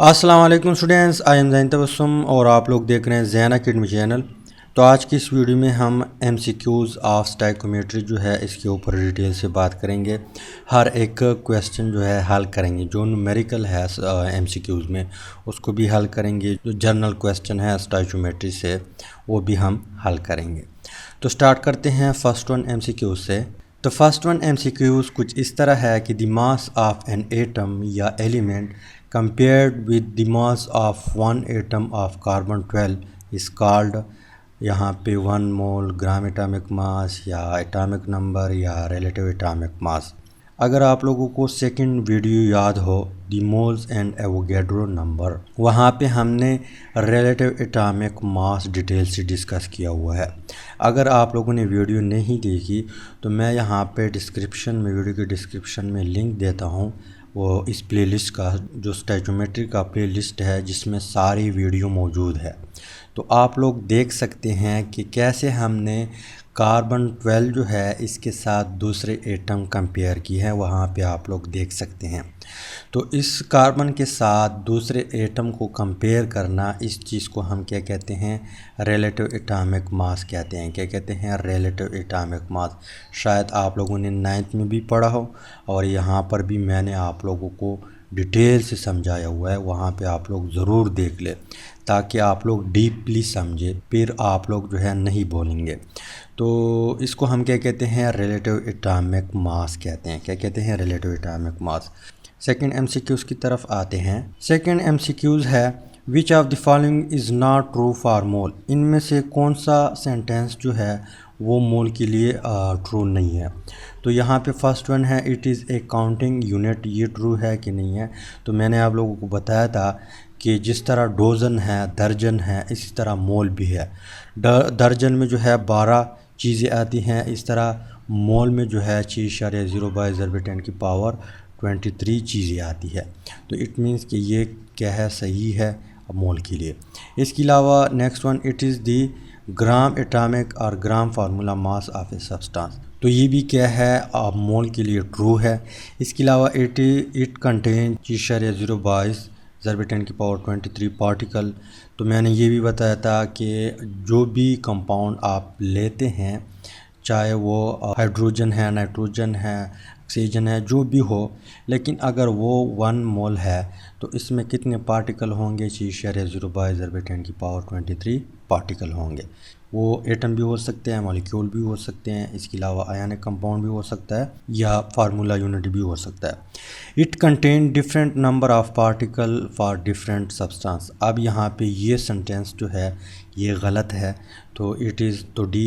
अस्सलाम वालेकुम students, I am ज़ैन तबस्सुम और आप लोग देख रहे हैं ज़ैन अकेडमी चैनल। तो आज की इस वीडियो में हम एमसीक्यूज़ ऑफ स्टोइकोमेट्री जो है इसके ऊपर डिटेल से बात करेंगे। हर एक क्वेश्चन जो है हल करेंगे, जो न्यूमेरिकल है एमसीक्यूज़ में उसको भी हल करेंगे, जो जनरल क्वेश्चन है स्टोइकोमेट्री से वो भी हम हल करेंगे। तो स्टार्ट करते हैं फर्स्ट वन एमसीक्यूज़ से। तो फर्स्ट वन एमसीक्यूज़ कुछ इस तरह है कि the mass of an atom या element compared with the mass of one atom of carbon 12 is called, यहाँ पे 1 मोल, ग्राम एटॉमिक मास या एटॉमिक नंबर या रिलेटिव एटॉमिक मास। अगर आप लोगों को सेकंड वीडियो याद हो the moles and Avogadro number, वहाँ पे हमने रिलेटिव एटॉमिक मास डिटेल से डिस्कस किया हुआ है। अगर आप लोगों ने वीडियो नहीं देखी तो मैं यहाँ पे डिस्क्रिप्शन में, वीडियो के डिस्क्रिप्शन में लिंक देता हूँ, वो इस प्लेलिस्ट का जो स्टोइकोमेट्री का प्लेलिस्ट है जिसमें सारी वीडियो मौजूद है। तो आप लोग देख सकते हैं कि कैसे हमने कार्बन 12 जो है इसके साथ दूसरे एटम कंपेयर की है, वहाँ पे आप लोग देख सकते हैं। तो इस कार्बन के साथ दूसरे एटम को कंपेयर करना, इस चीज़ को हम क्या कहते हैं, रिलेटिव एटॉमिक मास कहते हैं। क्या कहते हैं? रिलेटिव एटॉमिक मास। शायद आप लोगों ने 9th में भी पढ़ा हो और यहाँ पर भी मैंने आप लोगों को डिटेल से समझाया हुआ है, वहाँ पे आप लोग ज़रूर देख लें ताकि आप लोग डीपली समझे, फिर आप लोग जो है नहीं बोलेंगे। तो इसको हम क्या कहते हैं? रिलेटिव एटॉमिक मास कहते हैं। क्या कहते हैं? Relative atomic mass. Second MCQs की तरफ आते हैं। सेकंड एमसीक्यूज़ है which of the following is not true for mole. इनमें से कौन सा सेंटेंस जो है वो मोल के लिए ट्रू नहीं है। तो यहाँ पे फर्स्ट वन है it is a counting unit, ये ट्रू है कि नहीं है। तो मैंने आप लोगों को बताया था कि जिस तरह डोज़न है, दर्जन है, इसी तरह मोल भी है। दर्जन में जो है 12 चीज़ें आती हैं, इस तरह मोल में जो है 6.0/10⁻³ चीज़ें आती है। तो इट मीन्स कि ये क्या है, सही है मोल के लिए। इसके अलावा next one it is the gram atomic और gram formula mass of a substance. तो ये भी क्या है, मोल के लिए ट्रू है। इसके अलावा इट कंटेन 6.0/10⁻23 पार्टिकल। तो मैंने ये भी बताया था कि जो भी कंपाउंड आप लेते हैं, चाहे वो हाइड्रोजन है, नाइट्रोजन है, ऑक्सीजन है, जो भी हो, लेकिन अगर वो 1 मोल है तो इसमें कितने पार्टिकल होंगे? 6.0/10⁻23 पार्टिकल होंगे। वो एटम भी हो सकते हैं, मॉलिक्यूल भी हो सकते हैं, इसके अलावा आयनिक कंपाउंड भी हो सकता है या फार्मूला यूनिट भी हो सकता है। It contain different number of particle for different substance. अब यहाँ पे ये सेंटेंस जो है ये गलत है, तो D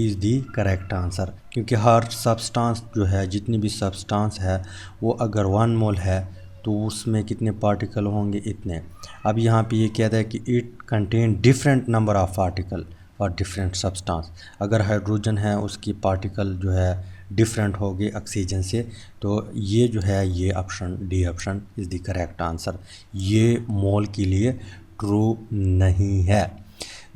is the correct answer, क्योंकि हर सब्सटेंस जो है, जितनी भी सब्सटेंस है, वो अगर 1 मोल है तो उसमें कितने पार्टिकल होंगे? इतने। अब यहाँ पे ये कहता है कि it contain different number of particle for different substance. अगर हाइड्रोजन है उसकी पार्टिकल जो है डिफरेंट हो गए ऑक्सीजन से, तो ये जो है ये option D option is the correct answer. ये मोल के लिए ट्रू नहीं है।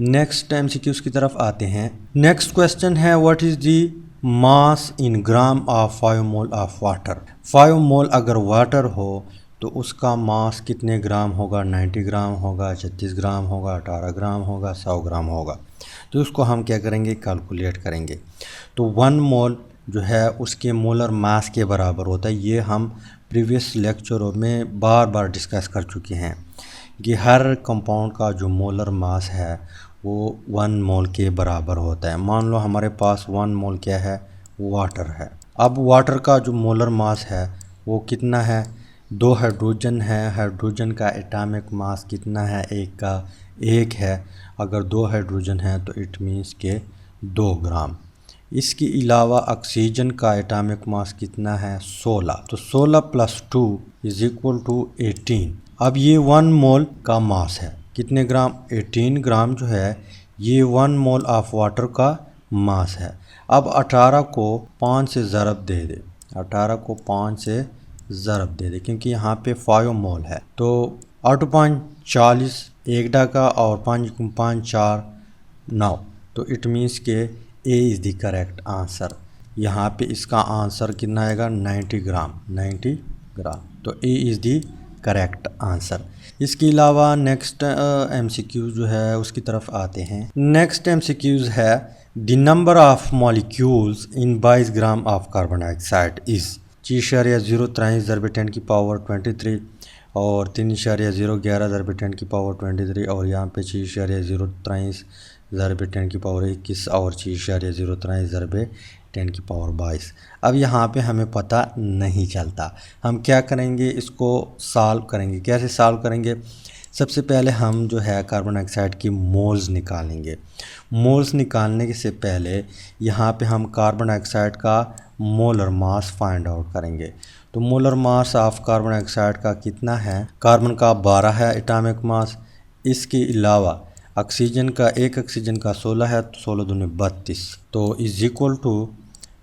नेक्स्ट एमसीक्यूज़ की तरफ आते हैं। नेक्स्ट क्वेश्चन है what is the mass in gram of 5 mole of water. 5 मोल अगर वाटर हो तो उसका मास कितने ग्राम होगा? 90 ग्राम होगा, 36 ग्राम होगा, 18 ग्राम होगा, 100 ग्राम होगा। तो उसको हम क्या करेंगे? कैलकुलेट करेंगे। तो 1 मोल जो है उसके मोलर मास के बराबर होता है। ये हम प्रीवियस लेक्चरों में बार बार डिस्कस कर चुके हैं कि हर कंपाउंड का जो मोलर मास है वो 1 मोल के बराबर होता है। मान लो हमारे पास 1 मोल क्या है? वाटर है। अब वाटर का जो मोलर मास है वो कितना है? 2 हाइड्रोजन है, हाइड्रोजन का एटॉमिक मास कितना है? एक का 1 है। अगर 2 हाइड्रोजन है तो इट मीन्स के 2 ग्राम। इसके अलावा ऑक्सीजन का एटॉमिक मास कितना है? 16। तो 16 + 2 = 18। अब ये 1 मोल का मास है, कितने ग्राम? 18 ग्राम जो है ये 1 मोल ऑफ वाटर का मास है। अब 18 को 5 से ज़रब दे दे, 18 को 5 से ज़रब दे दे, क्योंकि यहाँ पे 5 मोल है। तो 8 5 40, 1 का, और 5 5 4 9। तो इट मीन्स के A is the correct answer. यहाँ पे इसका आंसर कितना आएगा? 90 ग्राम। 90 ग्राम। तो A is the correct answer. इसके अलावा नेक्स्ट MCQ जो है उसकी तरफ आते हैं। नेक्स्ट MCQs है the number of molecules in 22 gram of carbon dioxide is 6.023 ज़रब 10 की पावर 23 और 3.011 ज़रब 10 की पावर 23 और यहाँ पे 6.023 ज़रब 10 की पावर 21 और 6.023 ज़रब 10 की पावर 22। अब यहाँ पे हमें पता नहीं चलता, हम क्या करेंगे, इसको सॉल्व करेंगे। कैसे सॉल्व करेंगे? सबसे पहले हम जो है कार्बन डाइऑक्साइड की मोल्स निकालेंगे। मोल्स निकालने से पहले यहाँ पे हम कार्बन डाइऑक्साइड का मोलर मास फाइंड आउट करेंगे। तो molar mass of carbon dioxide का कितना है? कार्बन का 12 है एटॉमिक मास। इसके अलावा ऑक्सीजन का, एक ऑक्सीजन का 16 है, तो 16 दूनी 32, तो इज़ इक्वल टू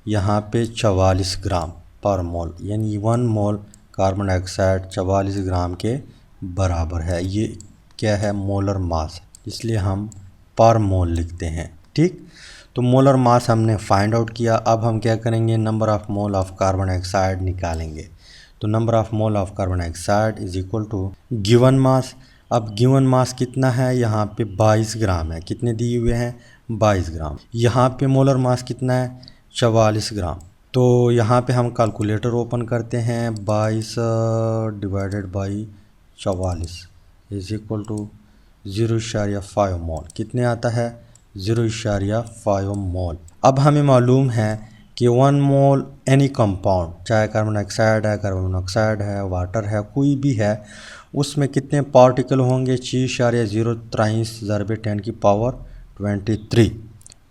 यहाँ पे 44 ग्राम पर मोल, यानी 1 मोल कार्बन डाइऑक्साइड 44 ग्राम के बराबर है। ये क्या है? मोलर मास, इसलिए हम पर मोल लिखते हैं। ठीक, तो मोलर मास हमने फाइंड आउट किया। अब हम क्या करेंगे? Number of mole of carbon dioxide निकालेंगे। तो number of mole of carbon dioxide is equal to given mass. अब गिवन मास कितना है? यहाँ पे 22 ग्राम है। कितने दिए हुए हैं? 22 ग्राम। यहाँ पे मोलर मास कितना है? 44 ग्राम। तो यहाँ पे हम कैलकुलेटर ओपन करते हैं। 22 divided by 44 is equal to 0.5 mole. कितने आता है? 0.5 मोल। अब हमें मालूम है कि 1 मोल एनी कंपाउंड, चाहे कार्बन डाइऑक्साइड है, कार्बन मोनोऑक्साइड है, वाटर है, कोई भी है, उसमें कितने पार्टिकल होंगे? 6.023 ज़रब 10 की पावर 23।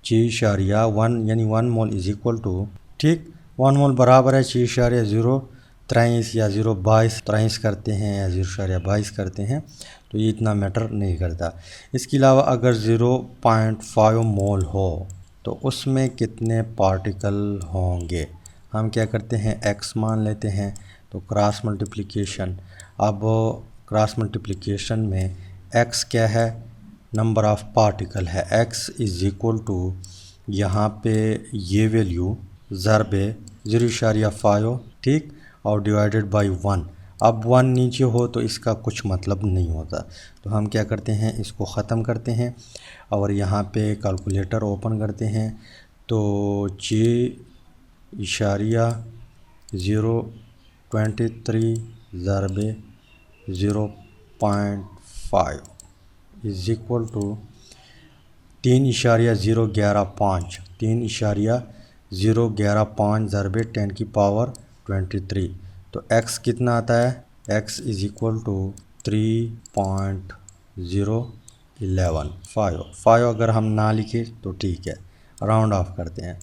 6.1 यानी 1 मोल इज इक्वल टू, ठीक, 1 मोल बराबर है 6.023 या 0.22 करते हैं या 0.22 करते हैं, तो ये इतना मैटर नहीं करता। इसके अलावा अगर 0.5 मोल हो तो उसमें कितने पार्टिकल होंगे? हम क्या करते हैं? x मान लेते हैं, तो क्रॉस मल्टीप्लिकेशन। अब क्रॉस मल्टीप्लिकेशन में x क्या है? नंबर ऑफ पार्टिकल है। x इज़ इक्वल टू यहाँ पे ये वैल्यू ज़रब 0.5, ठीक, और डिवाइडेड बाई 1। अब 1 नीचे हो तो इसका कुछ मतलब नहीं होता, तो हम क्या करते हैं? इसको ख़त्म करते हैं और यहाँ पे कैलकुलेटर ओपन करते हैं। तो 6.023 ज़रब 0.5 इज़ इक्वल टू 3.0115 3.015 ज़रब 10 की पावर 23। तो x कितना आता है? x is equal to 3.0115। अगर हम ना लिखे तो ठीक है, राउंड ऑफ करते हैं,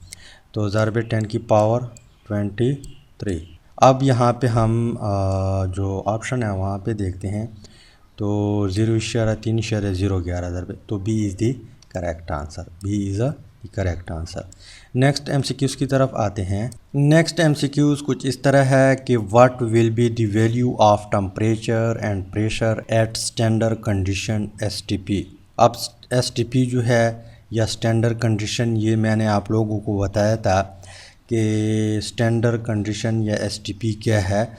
तो ज़रब 10 की पावर 23। अब यहाँ पे हम जो ऑप्शन है वहाँ पे देखते हैं, तो 0.3.011 ज़रब, तो B is the correct answer. B is a correct answer. Next MCQs की तरफ आते हैं। नेक्स्ट MCQs कुछ इस तरह है कि what will be the value of temperature and pressure at standard condition STP। अब STP जो है या स्टैंडर्ड कंडीशन, ये मैंने आप लोगों को बताया था कि स्टैंडर्ड कंडीशन या STP क्या है।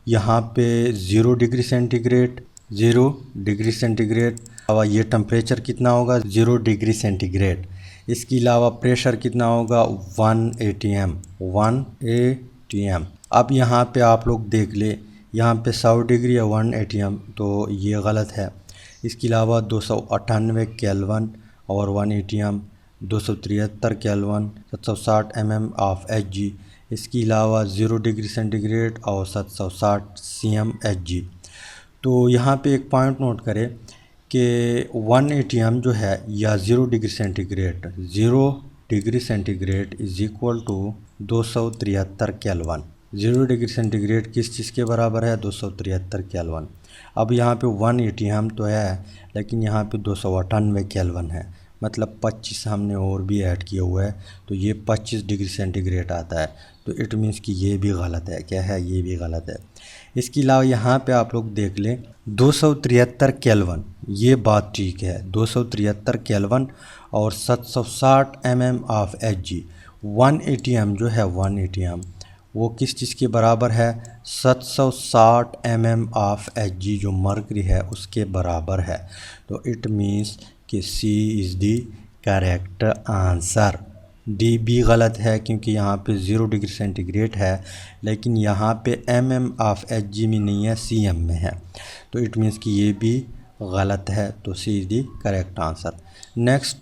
यहाँ पे 0 डिग्री सेंटीग्रेड, 0 डिग्री सेंटीग्रेड। अब ये टेम्परेचर कितना होगा? 0 डिग्री सेंटीग्रेड। इसके अलावा प्रेशर कितना होगा? 1 atm, 1 atm। अब यहाँ पे आप लोग देख ले, यहाँ पे 100 डिग्री या 1 atm, तो ये गलत है। इसके अलावा 298 केल्विन और 1 atm, 273 kelvin, 760 mm of Hg। इसके अलावा 0 डिग्री सेंटीग्रेड और 760 cm Hg। तो यहाँ पे एक पॉइंट नोट करें कि 1 atm जो है या 0 degree centigrade, 0 degree centigrade is equal to 273 kelvin. 0 degree centigrade किस चीज़ के बराबर है? 273 केल्विन। अब यहाँ पे 1 atm तो है, लेकिन यहाँ पे 298 केल्विन है, मतलब 25 हमने और भी ऐड किया हुआ है, तो ये 25 डिग्री सेंटीग्रेड आता है। तो इट मीन्स कि ये भी गलत है। क्या है? ये भी गलत है। इसके अलावा यहाँ पे आप लोग देख लें 273 केल्विन, ये बात ठीक है, 273 केल्विन और 760 mm ऑफ Hg। 1 atm जो है 1 atm वो किस चीज़ के बराबर है? 760 mm ऑफ Hg जो मरकरी है उसके बराबर है। तो इट मीन्स कि C is the correct answer. D भी गलत है क्योंकि यहाँ पे 0 डिग्री सेंटीग्रेड है, लेकिन यहाँ पे mm ऑफ Hg में नहीं है, cm में है। तो इट मीन्स कि ये भी गलत है। तो C is the correct answer. Next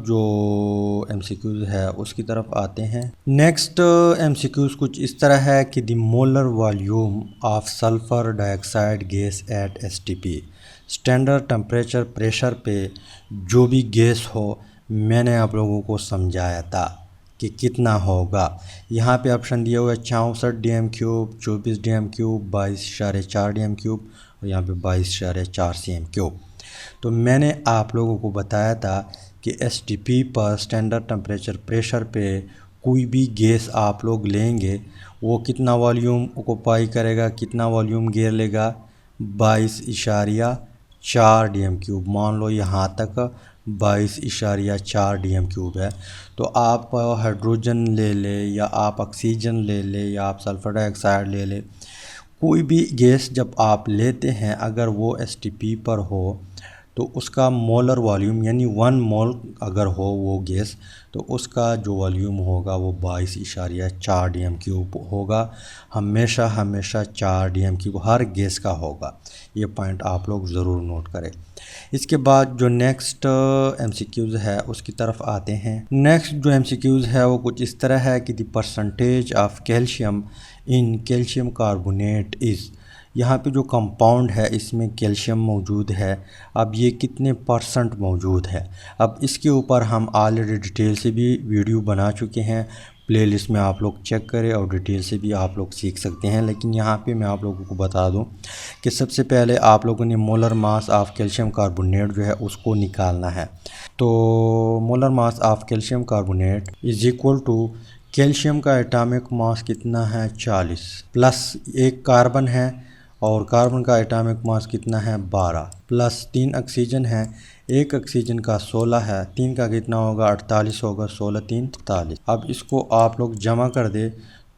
जो MCQs है उसकी तरफ आते हैं। नेक्स्ट MCQs कुछ इस तरह है कि the molar volume of sulphur dioxide gas at STP, standard temperature pressure पे जो भी गैस हो, मैंने आप लोगों को समझाया था कि कितना होगा। यहाँ पे ऑप्शन दिया हुआ है 64 DM3, 24 DM3, 22.4 DM3 और यहाँ पे 22.4 CM3। तो मैंने आप लोगों को बताया था कि STP पर स्टैंडर्ड टेम्परेचर प्रेशर पे कोई भी गैस आप लोग लेंगे वो कितना वॉल्यूम ऑक्यूपाई करेगा, कितना वॉल्यूम घेर लेगा? 22.4 DM3। मान लो यहाँ तक 22.4 DM3 है। तो आप हाइड्रोजन ले ले या आप ऑक्सीजन ले ले या आप सल्फर डाइऑक्साइड ले ले, कोई भी गैस जब आप लेते हैं अगर वो STP पर हो तो उसका मोलर वॉल्यूम यानी 1 मोल अगर हो वो गैस, तो उसका जो वॉल्यूम होगा वो 22.4 DM3 होगा। हमेशा 4 DM3 हर गैस का होगा। ये पॉइंट आप लोग ज़रूर नोट करें। इसके बाद जो नेक्स्ट MCQs है उसकी तरफ आते हैं। नेक्स्ट जो MCQs है वो कुछ इस तरह है कि the percentage of calcium in calcium carbonate is, यहाँ पे जो कंपाउंड है इसमें कैल्शियम मौजूद है, अब ये कितने % मौजूद है। अब इसके ऊपर हम ऑलरेडी डिटेल से भी वीडियो बना चुके हैं, प्लेलिस्ट में आप लोग चेक करें और डिटेल से भी आप लोग सीख सकते हैं। लेकिन यहाँ पे मैं आप लोगों को बता दूँ कि सबसे पहले आप लोगों ने molar mass of calcium carbonate जो है उसको निकालना है। तो molar mass of calcium carbonate is equal to calcium का एटॉमिक मास कितना है? 40 प्लस एक कार्बन है और कार्बन का एटॉमिक मास कितना है? 12 प्लस 3 ऑक्सीजन है, एक ऑक्सीजन का 16 है, 3 का कितना होगा? 48 होगा, 16 3 43। अब इसको आप लोग जमा कर दे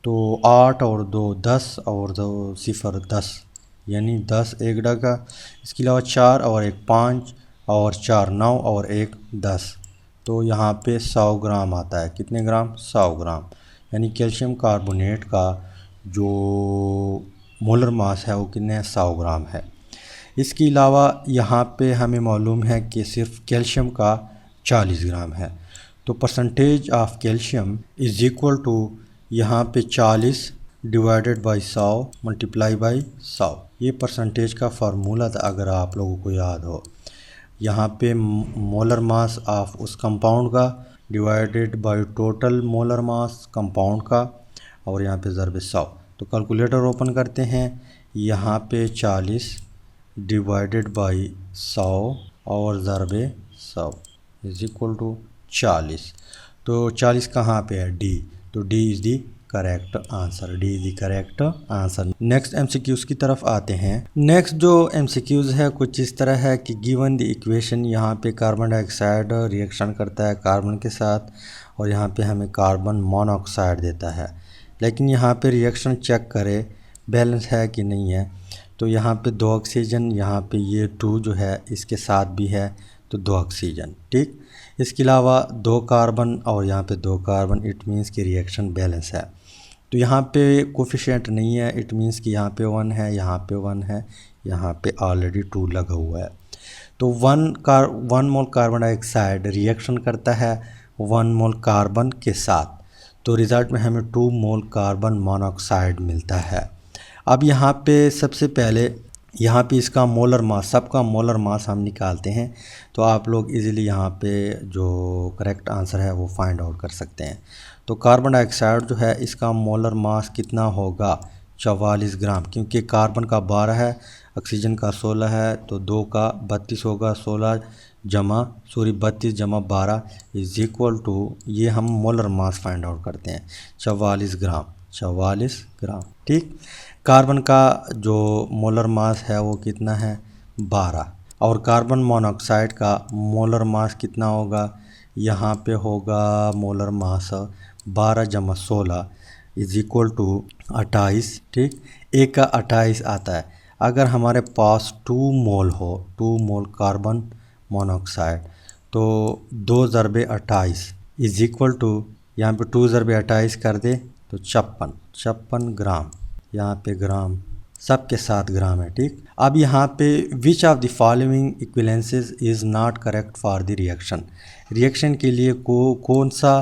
तो 8 और 2 10 और 2 0 10 यानी 10 एक डगा, इसके अलावा 4 और 1 5 और 4 9 और 1 10। तो यहाँ पे 100 ग्राम आता है। कितने ग्राम? 100 ग्राम। यानी कैल्शियम कार्बोनेट का जो मोलर मास है वो कितने 100 ग्राम है। इसके अलावा यहाँ पे हमें मालूम है कि सिर्फ कैल्शियम का 40 ग्राम है। तो percentage of calcium is equal to यहाँ पे 40 डिवाइडेड बाई 100 मल्टीप्लाई बाई 100। ये परसेंटेज का फार्मूला था अगर आप लोगों को याद हो। यहाँ पे मोलर मास ऑफ उस कंपाउंड का divided by total molar mass compound का और यहाँ पे ज़रब 100। तो कैलकुलेटर ओपन करते हैं, यहाँ पे 40 डिवाइडेड बाई 100 और ज़रब 100 इज़ इक्वल टू 40। तो 40 कहाँ पे है? डी। तो D is the correct answer. D is the correct answer. Next MCQs की तरफ आते हैं। नेक्स्ट जो MCQs है कुछ इस तरह है कि गिवन द इक्वेशन, यहाँ पे कार्बन डाइऑक्साइड रिएक्शन करता है कार्बन के साथ और यहाँ पे हमें कार्बन मोनोऑक्साइड देता है। लेकिन यहाँ पे रिएक्शन चेक करें बैलेंस है कि नहीं है। तो यहाँ पे 2 ऑक्सीजन, यहाँ पे ये 2 जो है इसके साथ भी है तो 2 ऑक्सीजन, ठीक। इसके अलावा 2 कार्बन और यहाँ पे 2 कार्बन, इट मीन्स कि रिएक्शन बैलेंस है। तो यहाँ पे कोफिशिएंट नहीं है, इट मीन्स कि यहाँ पे 1 है, यहाँ पे 1 है, यहाँ पे ऑलरेडी 2 लगा हुआ है। तो 1 मोल कार्बन डाइऑक्साइड रिएक्शन करता है 1 मोल कार्बन के साथ, तो रिज़ल्ट में हमें 2 मोल कार्बन मोनोऑक्साइड मिलता है। अब यहाँ पे सबसे पहले यहाँ पे इसका मोलर मास, सबका मोलर मास हम निकालते हैं तो आप लोग इजीली यहाँ पे जो करेक्ट आंसर है वो फाइंड आउट कर सकते हैं। तो कार्बन डाइऑक्साइड जो है इसका मोलर मास कितना होगा? 44 ग्राम, क्योंकि कार्बन का 12 है, ऑक्सीजन का 16 है, तो 2 का 32 होगा, 32 जमा 12 इज़ इक्वल टू, ये हम मोलर मास फाइंड आउट करते हैं 44 ग्राम, ठीक। कार्बन का जो मोलर मास है वो कितना है? 12। और कार्बन मोनोऑक्साइड का मोलर मास कितना होगा? यहाँ पे होगा मोलर मास 12 जमा 16 इज इक्वल टू 28, ठीक, एक का 28 आता है। अगर हमारे पास 2 मोल हो, 2 मोल कार्बन मोनोऑक्साइड, तो 2 ज़रबे 28 इज इक्वल टू, यहाँ पे 2 ज़रबे 28 कर दे तो 56 ग्राम, यहाँ पे ग्राम सब के साथ ग्राम है, ठीक। अब यहाँ पे which of the following equivalences is not correct for the reaction, reaction के लिए कौन सा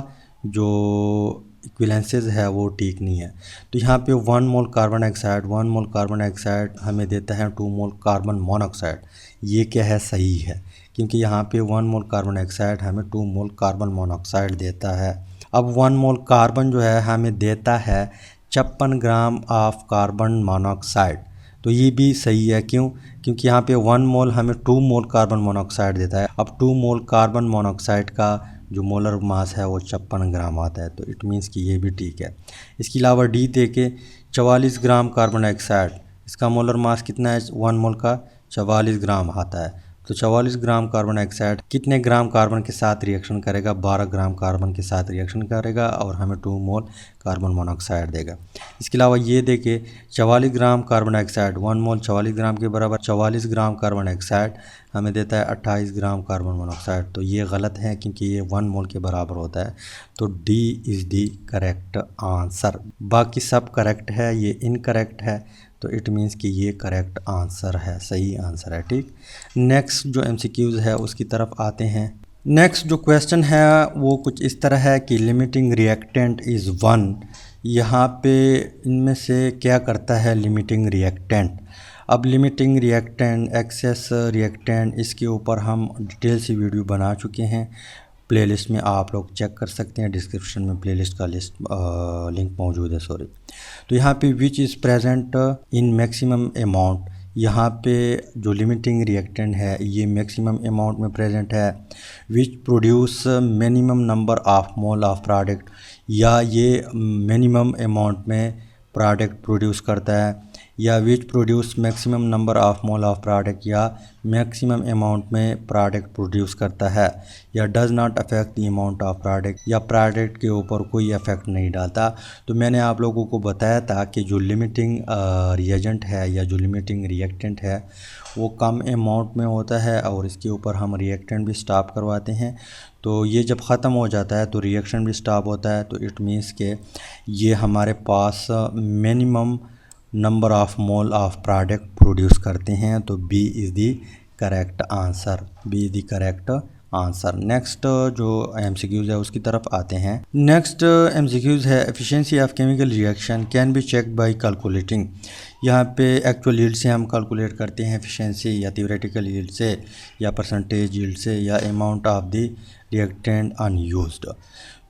जो इक्विवेलेंसेस है वो ठीक नहीं है। तो यहाँ पे 1 mole carbon dioxide, 1 mole carbon dioxide हमें देता है 2 मोल कार्बन मोनोऑक्साइड, ये क्या है, सही है, क्योंकि यहाँ पे 1 मोल कार्बन डाइऑक्साइड हमें 2 मोल कार्बन मोनोऑक्साइड देता है। अब 1 मोल कार्बन जो है हमें देता है 56 ग्राम ऑफ कार्बन मोनोऑक्साइड, तो ये भी सही है। क्यों? क्योंकि यहाँ पे 1 मोल हमें 2 मोल कार्बन मोनोऑक्साइड देता है। अब 2 मोल कार्बन मोनोऑक्साइड का जो मोलर मास है वो 56 ग्राम आता है, तो इट मीन्स कि ये भी ठीक है। इसके अलावा डी दे के 44 ग्राम कार्बन डाइऑक्साइड, इसका मोलर मास कितना है 1 मोल का, 44 ग्राम आता है। तो 44 ग्राम कार्बन डाइऑक्साइड कितने ग्राम कार्बन के साथ रिएक्शन करेगा, 12 ग्राम कार्बन के साथ रिएक्शन करेगा और हमें 2 मोल कार्बन मोनोऑक्साइड देगा। इसके अलावा ये देखे 44 ग्राम कार्बन डाइऑक्साइड, 1 मोल 44 ग्राम के बराबर, 44 ग्राम कार्बन डाइऑक्साइड हमें देता है 28 ग्राम कार्बन मोनोऑक्साइड, तो ये गलत है क्योंकि ये 1 मोल के बराबर होता है। तो D is the correct answer. बाकी सब करेक्ट है, ये इनकरेक्ट है, तो इट मीन्स कि ये करेक्ट आंसर है, सही आंसर है, ठीक। नेक्स्ट जो एमसीक्यूज़ है उसकी तरफ आते हैं। नेक्स्ट जो क्वेश्चन है वो कुछ इस तरह है कि लिमिटिंग रिएक्टेंट इज़ 1, यहाँ पे इनमें से क्या करता है लिमिटिंग रिएक्टेंट। अब लिमिटिंग रिएक्टेंट, एक्सेस रिएक्टेंट, इसके ऊपर हम डिटेल से वीडियो बना चुके हैं, प्लेलिस्ट में आप लोग चेक कर सकते हैं, डिस्क्रिप्शन में प्लेलिस्ट का लिंक मौजूद है, सॉरी। तो यहाँ पे which is present in maximum amount, यहाँ पे जो लिमिटिंग रिएक्टेंट है ये मैक्सिमम अमाउंट में प्रेजेंट है। Which produce minimum number of mole of product, या ये मिनिमम अमाउंट में प्रोडक्ट प्रोड्यूस करता है, या which produce maximum number of mole of product, या मैक्सिमम अमाउंट में प्रोडक्ट प्रोड्यूस करता है, या does not affect the amount of product, या प्रोडक्ट के ऊपर कोई इफेक्ट नहीं डालता। तो मैंने आप लोगों को बताया था कि जो लिमिटिंग रिएजेंट है या जो लिमिटिंग रिएक्टेंट है वो कम अमाउंट में होता है और इसके ऊपर हम रिएक्टेंट भी स्टॉप करवाते हैं। तो ये जब ख़त्म हो जाता है तो रिएक्शन भी स्टॉप होता है, तो इट मीन्स के ये हमारे पास minimum number of mole of product produce करते हैं। तो B is the correct answer, B is the correct answer. Next जो एमसीक्यूज़ है उसकी तरफ आते हैं। नेक्स्ट एमसीक्यूज़ है efficiency of chemical reaction can be check by calculating. यहाँ पे एक्चुअल यील्ड से हम कैलकुलेट करते हैं एफिशिएंसी, या थ्योरेटिकल यील्ड से, या परसेंटेज यील्ड से, या amount of the reactant unused.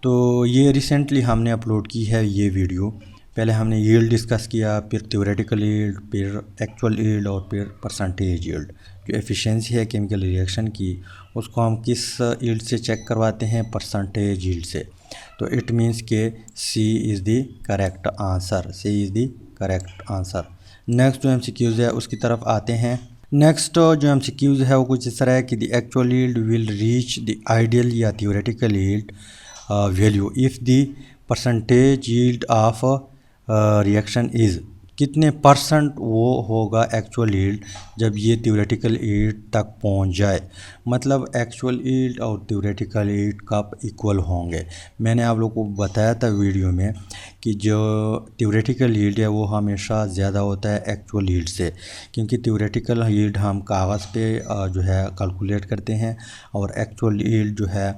तो ये रिसेंटली हमने अपलोड की है ये वीडियो। पहले हमने यील्ड डिस्कस किया, फिर थ्योरेटिकल यील्ड, फिर एक्चुअल यील्ड और फिर परसेंटेज यील्ड। जो एफिशिएंसी है केमिकल रिएक्शन की उसको हम किस यील्ड से चेक करवाते हैं, परसेंटेज यील्ड से। तो इट मीन्स के C is the correct answer, C is the correct answer. Next जो एमसीक्यूज़ है उसकी तरफ आते हैं। नेक्स्ट जो एमसीक्यूज़ है वो कुछ इस तरह है कि the actual yield will reach the ideal या theoretical yield value if the percentage yield of reaction is, कितने परसेंट वो होगा एक्चुअल यील्ड जब ये थ्योरेटिकल यील्ड तक पहुंच जाए। मतलब एक्चुअल यील्ड और थ्योरेटिकल यील्ड कब इक्वल होंगे। मैंने आप लोगों को बताया था वीडियो में कि जो थ्योरेटिकल यील्ड है वो हमेशा ज़्यादा होता है एक्चुअल यील्ड से, क्योंकि थ्योरेटिकल यील्ड हम कागज़ पे जो है कैलकुलेट करते हैं और एक्चुअल यील्ड जो है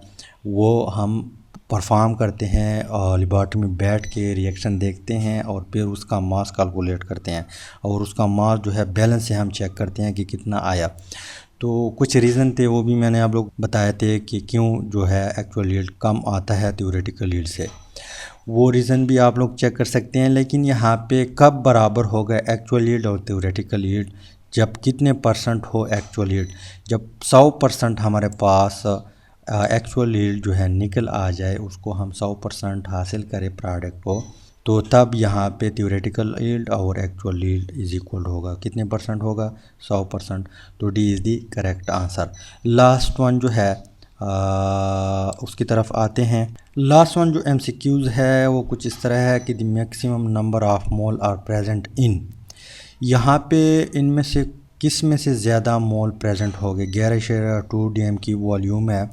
वो हम परफॉर्म करते हैं और लेबॉरेटरी में बैठ के रिएक्शन देखते हैं और फिर उसका मास कैलकुलेट करते हैं और उसका मास जो है बैलेंस से हम चेक करते हैं कि कितना आया। तो कुछ रीज़न थे वो भी मैंने आप लोग बताए थे कि क्यों जो है एक्चुअल यील्ड कम आता है थ्योरेटिकल यील्ड से, वो रीज़न भी आप लोग चेक कर सकते हैं। लेकिन यहाँ पे कब बराबर होगा एक्चुअल यील्ड और थ्योरेटिकल यील्ड, जब कितने परसेंट हो एक्चुअल यील्ड, जब 100% हमारे पास एक्चुअल यील्ड जो है निकल आ जाए, उसको हम 100% हासिल करें प्रोडक्ट को, तो तब यहाँ पे थ्योरेटिकल यील्ड और एक्चुअल यील्ड इज इक्वल होगा। कितने परसेंट होगा, 100%। तो D is the correct answer. Last one जो है उसकी तरफ आते हैं। लास्ट वन जो MCQs है वो कुछ इस तरह है कि the maximum number of mole are present in, यहाँ पे इनमें से किस में से ज़्यादा मोल प्रेजेंट हो गए। 11.2 DM की वॉल्यूम है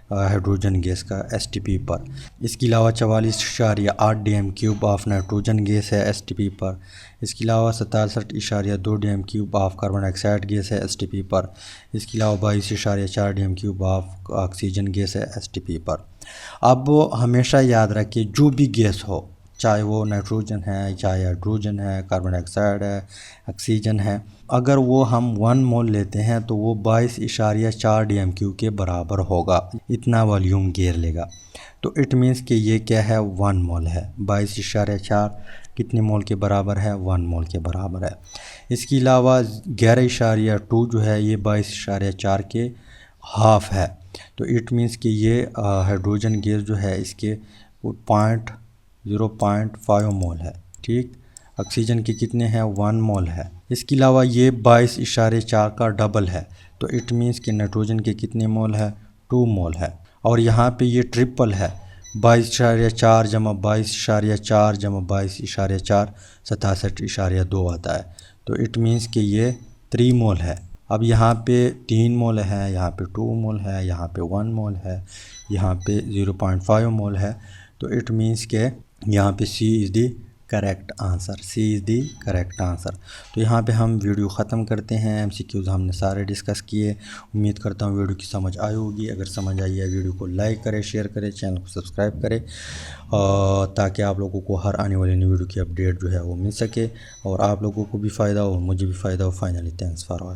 हाइड्रोजन गैस का STP पर। इसके अलावा 44.8 DM³ ऑफ नाइट्रोजन गैस है STP पर। इसके अलावा 67.2 DM³ of carbon dioxide gas है STP पर। इसके अलावा 22.4 DM³ ऑफ ऑक्सीजन गैस है STP पर। अब हमेशा याद रखिए जो भी गैस हो, चाहे वो नाइट्रोजन है, चाहे हाइड्रोजन है, कार्बन डाइऑक्साइड है, ऑक्सीजन है, अगर वो हम 1 मोल लेते हैं तो वो 22.4 DM³ के बराबर होगा, इतना वॉल्यूम घेर लेगा। तो इट मीन्स कि ये क्या है, 1 मोल है। 22.4 कितने मोल के बराबर है, 1 मोल के बराबर है। इसके अलावा 11.2 जो है ये 22.4 के हाफ है। तो इट मीन्स कि ये हाइड्रोजन गैस जो है इसके 0.5 मोल है। ठीक, ऑक्सीजन के कितने हैं, 1 मोल है। इसके अलावा ये 22.4 का डबल है। तो इट मीन्स कि नाइट्रोजन के कितने मोल है, 2 मोल है। और यहाँ पे ये ट्रिपल है, 22.4 जमा 22.4 जमा 22.4 67.2 आता है। तो इट मीन्स कि ये 3 मोल है। अब यहाँ पे 3 मोल है, यहाँ पे 2 मोल है, यहाँ पे 1 मोल है, यहाँ पे 0.5 मोल है। तो इट मीन्स के यहाँ पे C is the correct answer, C is the correct answer. तो यहाँ पे हम वीडियो ख़त्म करते हैं। MCQs हमने सारे डिस्कस किए। उम्मीद करता हूँ वीडियो की समझ आई होगी। अगर समझ आई है वीडियो को लाइक करें, शेयर करें, चैनल को सब्सक्राइब करें, ताकि आप लोगों को हर आने वाली नई वीडियो की अपडेट जो है वो मिल सके और आप लोगों को भी फ़ायदा हो, मुझे भी फ़ायदा हो। Finally thanks for watching.